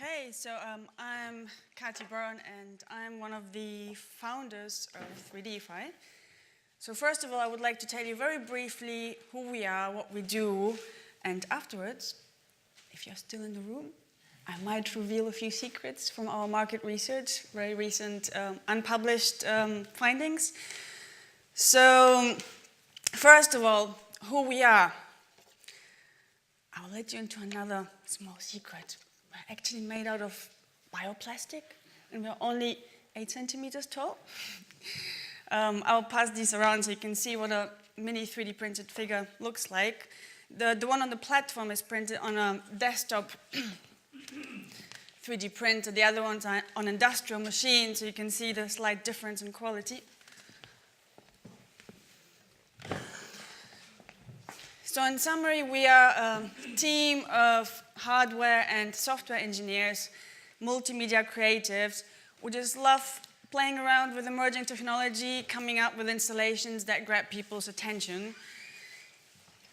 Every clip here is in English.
Hey, I'm Kati Byrne and I'm one of the founders of 3DFi. So first of all, I would like to tell you very briefly who we are, what we do, and afterwards, if you're still in the room, I might reveal a few secrets from our market research, very recent unpublished findings. So first of all, who we are. I'll let you into another small secret. We're actually made out of bioplastic, and we're only 8 centimeters tall. I'll pass these around so you can see what a mini 3D printed figure looks like. The one on the platform is printed on a desktop 3D printer. The other ones are on industrial machines, so you can see the slight difference in quality. So in summary, we are a team of hardware and software engineers, multimedia creatives, who just love playing around with emerging technology, coming up with installations that grab people's attention.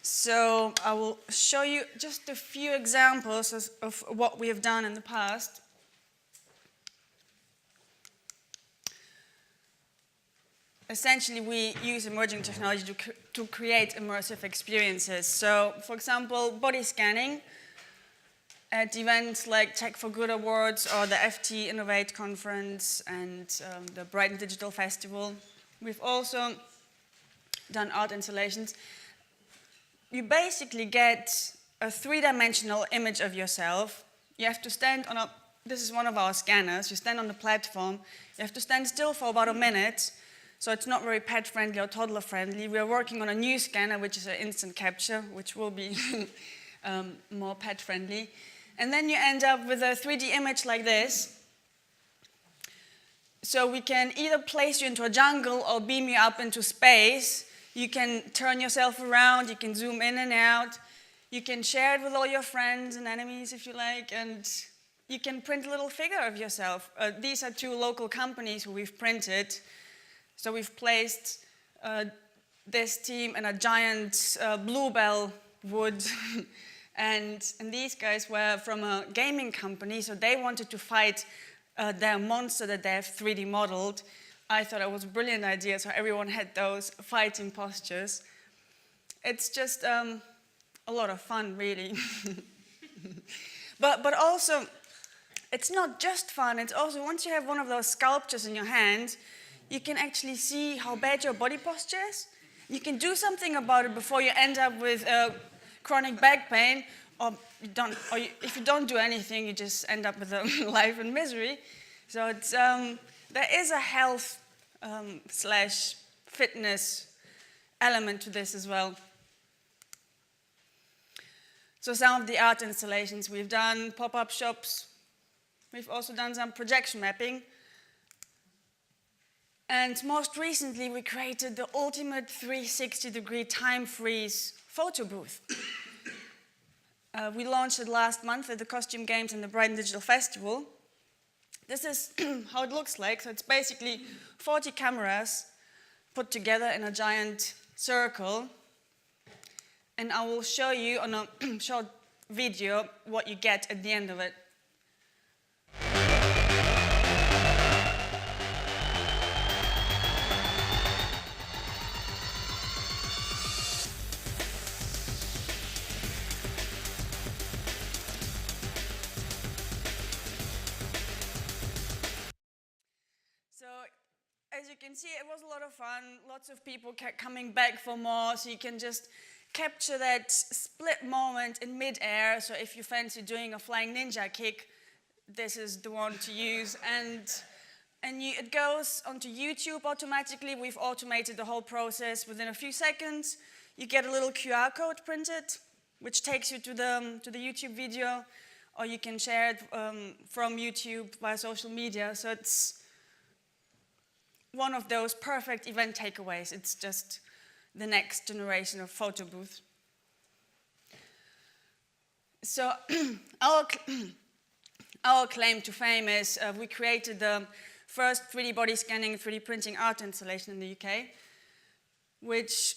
So I will show you just a few examples of what we have done in the past. Essentially, we use emerging technology to create immersive experiences. So, for example, body scanning at events like Tech for Good Awards or the FT Innovate Conference and the Brighton Digital Festival. We've also done art installations. You basically get a three-dimensional image of yourself. You have to stand on this is one of our scanners. You stand on the platform. You have to stand still for about a minute. So it's not very pet-friendly or toddler-friendly. We are working on a new scanner, which is an instant capture, which will be more pet-friendly. And then you end up with a 3D image like this. So we can either place you into a jungle or beam you up into space. You can turn yourself around. You can zoom in and out. You can share it with all your friends and enemies, if you like. And you can print a little figure of yourself. These are 2 local companies who we've printed. So we've placed this team in a giant bluebell wood, and these guys were from a gaming company, so they wanted to fight their monster that they have 3D modeled. I thought it was a brilliant idea, so everyone had those fighting postures. It's just a lot of fun, really. but also, it's not just fun, it's also once you have one of those sculptures in your hand, you can actually see how bad your body posture is. You can do something about it before you end up with chronic back pain, or if you don't do anything, you just end up with a life in misery. So it's, there is a health slash fitness element to this as well. So some of the art installations we've done, pop-up shops. We've also done some projection mapping. And most recently, we created the ultimate 360-degree time freeze photo booth. We launched it last month at the Costume Games and the Brighton Digital Festival. This is how it looks like. So it's basically 40 cameras put together in a giant circle. And I will show you on a short video what you get at the end of it. So, as you can see, it was a lot of fun. Lots of people kept coming back for more, so you can just capture that split moment in mid-air. So if you fancy doing a flying ninja kick, this is the one to use. It goes onto YouTube automatically. We've automated the whole process within a few seconds. You get a little QR code printed, which takes you to the YouTube video, or you can share it from YouTube via social media. So it's one of those perfect event takeaways. It's just the next generation of photo booth. So our claim to fame is we created the first 3D body scanning, 3D printing art installation in the UK, which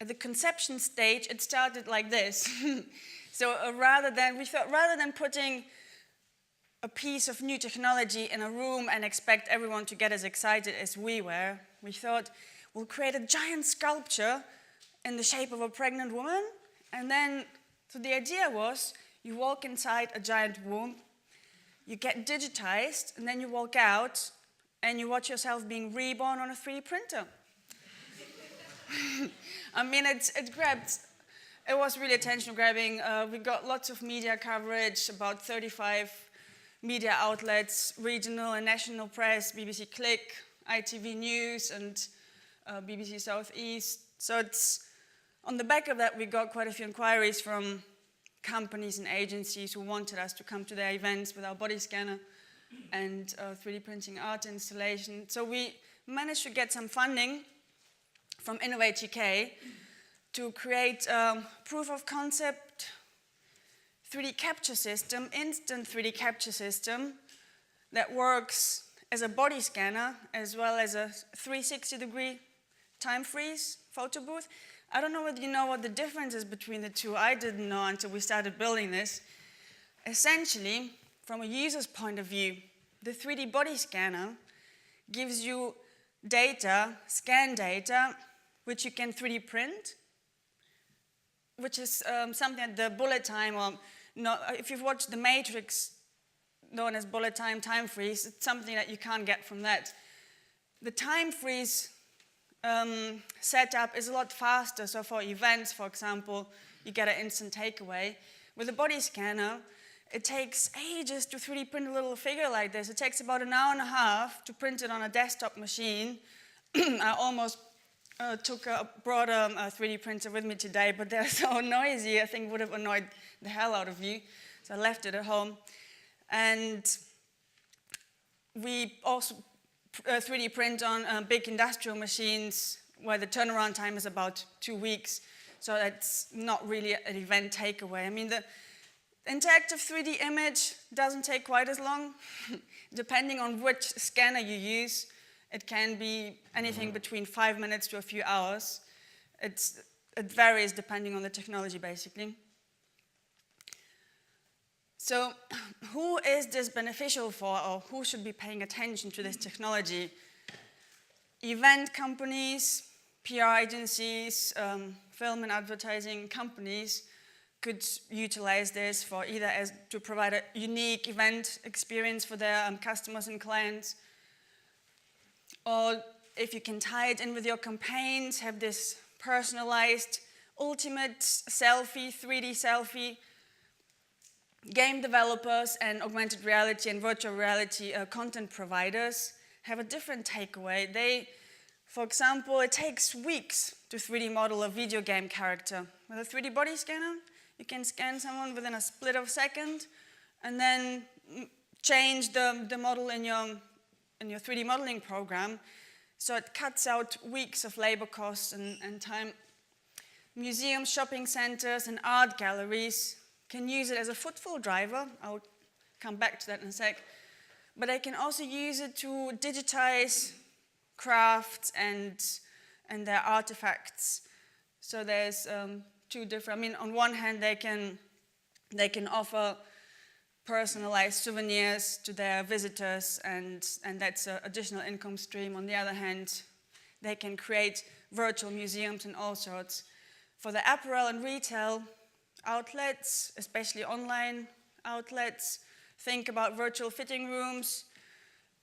at the conception stage, it started like this. So we thought rather than putting a piece of new technology in a room and expect everyone to get as excited as we were, we thought we'll create a giant sculpture in the shape of a pregnant woman. And then, so the idea was you walk inside a giant womb, you get digitized, and then you walk out and you watch yourself being reborn on a 3D printer. I mean, it was really attention grabbing. We got lots of media coverage, about 35 media outlets, regional and national press, BBC Click, ITV News, and BBC Southeast. So on the back of that, we got quite a few inquiries from companies and agencies who wanted us to come to their events with our body scanner and 3D printing art installation. So we managed to get some funding from Innovate UK to create a proof of concept 3D capture system, instant 3D capture system that works as a body scanner as well as a 360-degree time freeze photo booth. I don't know whether you know what the difference is between the two. I didn't know until we started building this. Essentially, from a user's point of view, the 3D body scanner gives you data, scan data, which you can 3D print, which is something that the bullet time, or if you've watched The Matrix, known as bullet time freeze, it's something that you can't get from that. The time freeze setup is a lot faster, so for events, for example, you get an instant takeaway. With a body scanner, it takes ages to 3D print a little figure like this. It takes about an hour and a half to print it on a desktop machine. I almost brought a 3D printer with me today, but they're so noisy, I think would have annoyed the hell out of you. So I left it at home. And we also 3D print on big industrial machines where the turnaround time is about 2 weeks. So that's not really an event takeaway. I mean, the interactive 3D image doesn't take quite as long. Depending on which scanner you use, it can be anything between 5 minutes to a few hours. It varies depending on the technology, basically. So who is this beneficial for, or who should be paying attention to this technology? Event companies, PR agencies, film and advertising companies could utilize this for either to provide a unique event experience for their customers and clients, or if you can tie it in with your campaigns, have this personalized, ultimate selfie, 3D selfie. Game developers and augmented reality and virtual reality content providers have a different takeaway. For example, it takes weeks to 3D model a video game character. With a 3D body scanner, you can scan someone within a split of a second and then change the model in your 3D modeling program. So it cuts out weeks of labor costs and time. Museums, shopping centers, and art galleries can use it as a footfall driver. I'll come back to that in a sec. But they can also use it to digitize crafts and their artifacts. So there's two different, I mean, on one hand, they can offer personalized souvenirs to their visitors, and that's an additional income stream. On the other hand, they can create virtual museums and all sorts. For the apparel and retail outlets, especially online outlets, think about virtual fitting rooms.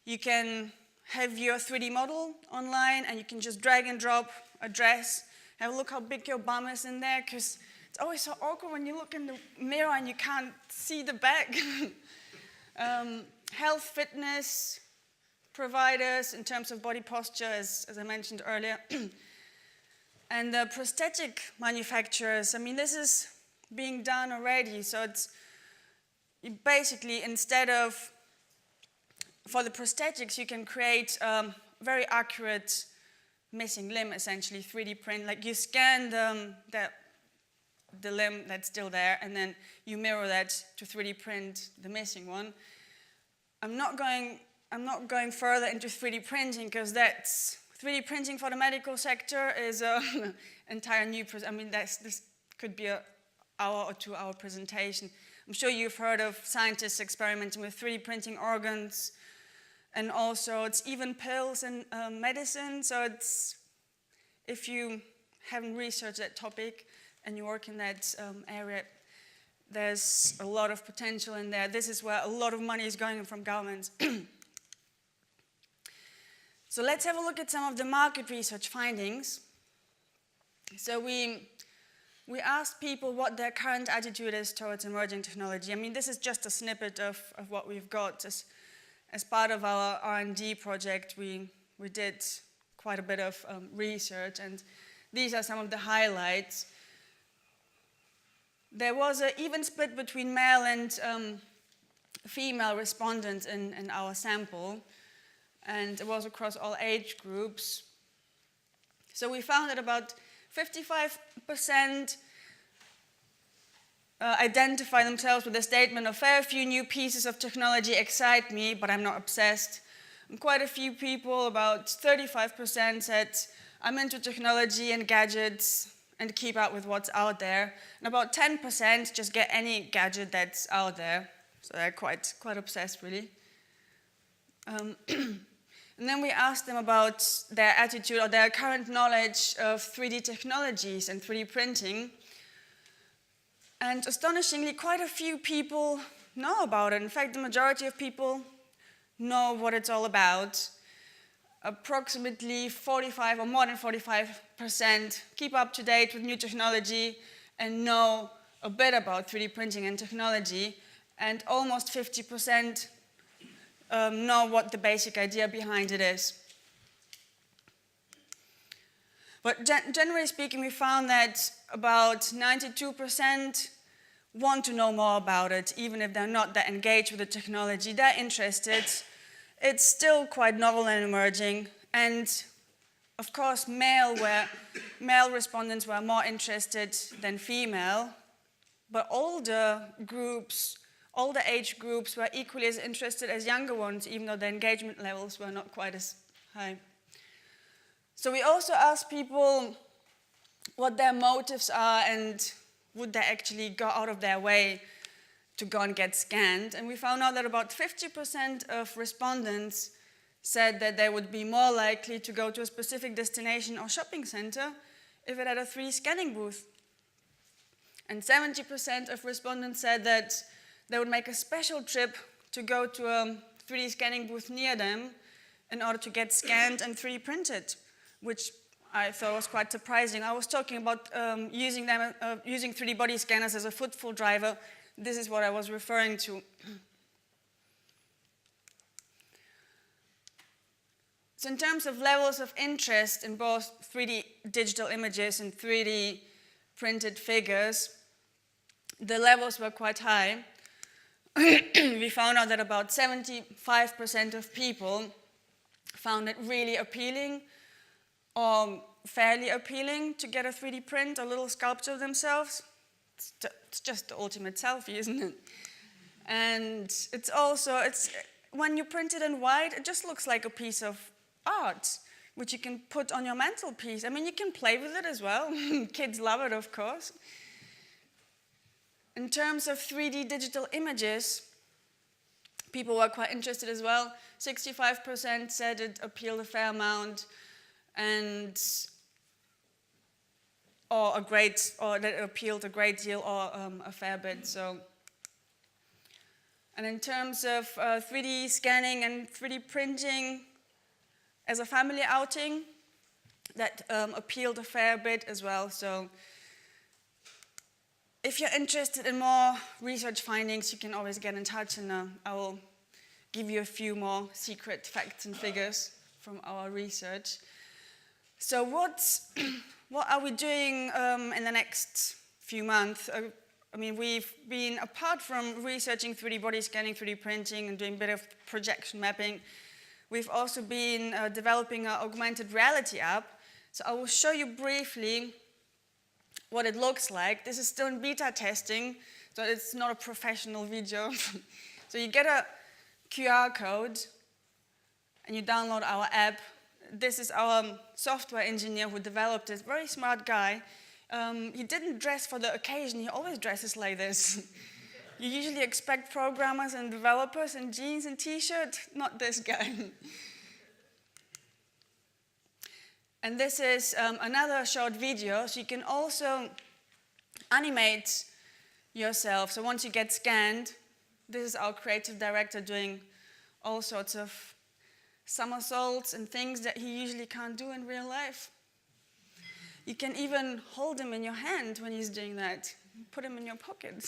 You can have your 3D model online and you can just drag and drop a dress. Have a look how big your bum is in there, because it's always so awkward when you look in the mirror and you can't see the back. Health, fitness providers in terms of body posture, as I mentioned earlier. And the prosthetic manufacturers, I mean, this is being done already. So it's basically, instead of, for the prosthetics, you can create very accurate missing limb, essentially, 3D print. Like you scan the limb that's still there, and then you mirror that to 3D print the missing one. I'm not going further into 3D printing, because that's 3D printing for the medical sector is an entire new. I mean, this could be a hour or 2 hour presentation. I'm sure you've heard of scientists experimenting with 3D printing organs, and also it's even pills and medicine. So it's, if you haven't researched that topic and you work in that area, there's a lot of potential in there. This is where a lot of money is going in from governments. So let's have a look at some of the market research findings. So we asked people what their current attitude is towards emerging technology. I mean, this is just a snippet of what we've got. As part of our R&D project, we did quite a bit of research, and these are some of the highlights. There was an even split between male and female respondents in our sample, and it was across all age groups. So we found that about 55% identify themselves with the statement of very few new pieces of technology excite me, but I'm not obsessed. And quite a few people, about 35%, said, I'm into technology and gadgets and keep up with what's out there. And about 10% just get any gadget that's out there. So they're quite obsessed, really. And then we asked them about their attitude or their current knowledge of 3D technologies and 3D printing. And astonishingly, quite a few people know about it. In fact, the majority of people know what it's all about. Approximately 45 or more than 45% keep up to date with new technology and know a bit about 3D printing and technology. And almost 50% know what the basic idea behind it is. But generally speaking, we found that about 92% want to know more about it, even if they're not that engaged with the technology. They're interested. It's still quite novel and emerging. And of course, male respondents were more interested than female, but older age groups were equally as interested as younger ones, even though the engagement levels were not quite as high. So we also asked people what their motives are and would they actually go out of their way to go and get scanned. And we found out that about 50% of respondents said that they would be more likely to go to a specific destination or shopping center if it had a 3D scanning booth. And 70% of respondents said that they would make a special trip to go to a 3D scanning booth near them in order to get scanned and 3D printed, which I thought was quite surprising. I was talking about using 3D body scanners as a footfall driver. This is what I was referring to. So in terms of levels of interest in both 3D digital images and 3D printed figures, the levels were quite high. We found out that about 75% of people found it really appealing or fairly appealing to get a 3D print, a little sculpture of themselves. It's just the ultimate selfie, isn't it? And when you print it in white, it just looks like a piece of art, which you can put on your mantelpiece. I mean, you can play with it as well. Kids love it, of course. In terms of 3D digital images, people were quite interested as well. 65% said it appealed a fair amount, or that it appealed a great deal, or a fair bit. So, and in terms of 3D scanning and 3D printing as a family outing, that appealed a fair bit as well. So, if you're interested in more research findings, you can always get in touch, and I will give you a few more secret facts and figures from our research. So what are we doing in the next few months? I mean, we've been, apart from researching 3D body scanning, 3D printing, and doing a bit of projection mapping, we've also been developing an augmented reality app. So I will show you briefly what it looks like. This is still in beta testing, so it's not a professional video. So you get a QR code and you download our app. This is our software engineer who developed it, very smart guy. he didn't dress for the occasion, he always dresses like this. You usually expect programmers and developers in jeans and t-shirt, not this guy. And this is another short video, so you can also animate yourself. So once you get scanned, this is our creative director doing all sorts of somersaults and things that he usually can't do in real life. You can even hold him in your hand when he's doing that. Put him in your pocket.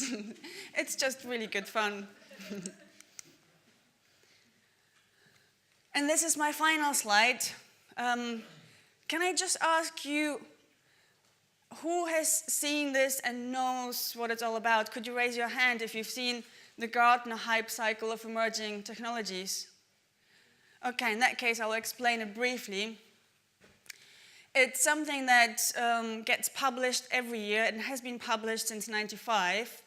It's just really good fun. And this is my final slide. Can I just ask you, who has seen this and knows what it's all about? Could you raise your hand if you've seen the Gartner Hype Cycle of Emerging Technologies? Okay, in that case, I'll explain it briefly. It's something that gets published every year and has been published since '95.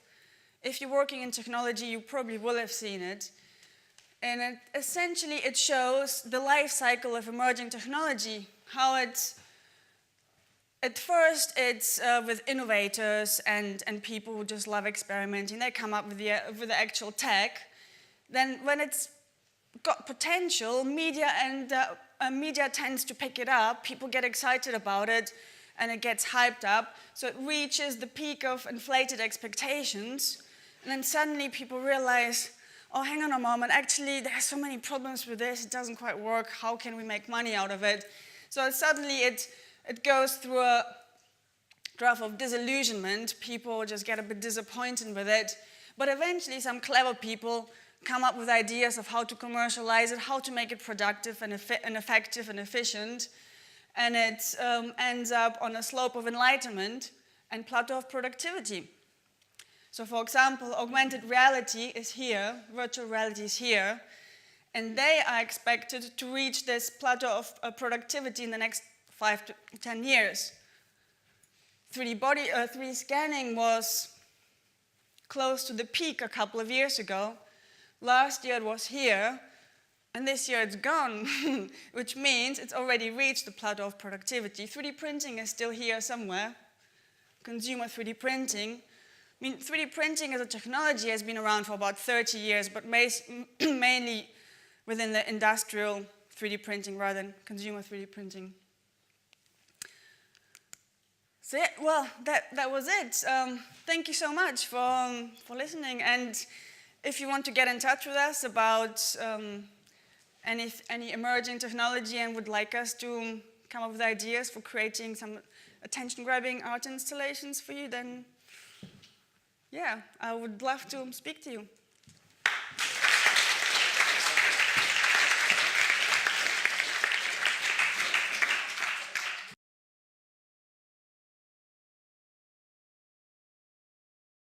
If you're working in technology, you probably will have seen it. And essentially, it shows the life cycle of emerging technology, how it's, at first, it's with innovators and people who just love experimenting. They come up with the actual tech. Then when it's got potential, media tends to pick it up, people get excited about it, and it gets hyped up, so it reaches the peak of inflated expectations, and then suddenly people realize, oh, hang on a moment, actually there's so many problems with this, it doesn't quite work, how can we make money out of it? So suddenly it goes through a graph of disillusionment, people just get a bit disappointed with it, but eventually some clever people come up with ideas of how to commercialize it, how to make it productive and effective and efficient, and it ends up on a slope of enlightenment and plateau of productivity. So for example, augmented reality is here, virtual reality is here, and they are expected to reach this plateau of productivity in the next 5 to 10 years. 3D scanning was close to the peak a couple of years ago. Last year it was here, and this year it's gone, which means it's already reached the plateau of productivity. 3D printing is still here somewhere. Consumer 3D printing. I mean, 3D printing as a technology has been around for about 30 years, but mainly within the industrial 3D printing rather than consumer 3D printing. So yeah, well, that was it. Thank you so much for listening. And if you want to get in touch with us about any emerging technology and would like us to come up with ideas for creating some attention-grabbing art installations for you, then yeah, I would love to speak to you.